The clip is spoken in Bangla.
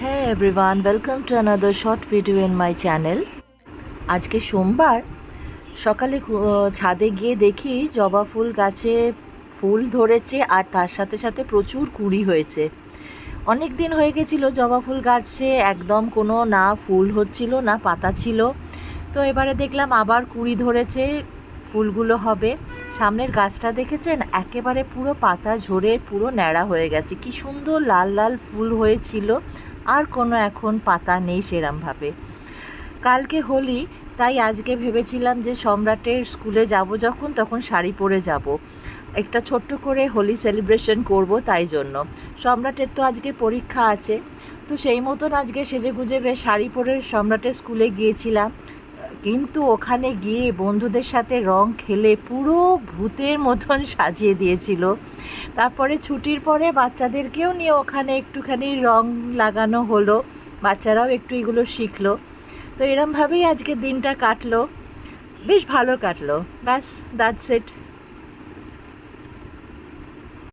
Hey everyone, welcome to another short video in my channel. আজকে সোমবার সকালে ছাদে গিয়ে দেখি জবা ফুল গাছে ফুল ধরেছে আর তার সাথে সাথে প্রচুর কুঁড়ি হয়েছে। অনেক দিন হয়ে গেছিলো জবা ফুল গাছে একদম কোনো না ফুল হচ্ছিল না পাতা ছিল। তো এবারে দেখলাম আবার কুঁড়ি ধরেছে, ফুলগুলো হবে। সামনের গাছটা দেখেছেন, একেবারে পুরো পাতা ঝরে পুরো ন্যাড়া হয়ে গেছে। কি সুন্দর লাল লাল ফুল হয়েছিল, আর কোনো এখন পাতা নেই সেরমভাবে। কালকে হোলি, তাই আজকে ভেবেছিলাম যে সম্রাটের স্কুলে যাব যখন, তখন শাড়ি পরে যাব, একটা ছোট্ট করে হোলি সেলিব্রেশন করব। তাই জন্য সম্রাটের তো আজকে পরীক্ষা আছে, তো সেই মতন আজকে সেজেগুজে বেশ শাড়ি পরে সম্রাটের স্কুলে গিয়েছিলাম। কিন্তু ওখানে গিয়ে বন্ধুদের সাথে রং খেলে পুরো ভূতের মতন সাজিয়ে দিয়েছিল। তারপরে ছুটির পরে বাচ্চাদেরকেও নিয়ে ওখানে একটুখানি রং লাগানো হলো, বাচ্চারাও একটু এগুলো শিখলো। তো এরমভাবেই আজকে দিনটা কাটলো, বেশ ভালো কাটলো। ব্যাস, দ্যাটস ইট।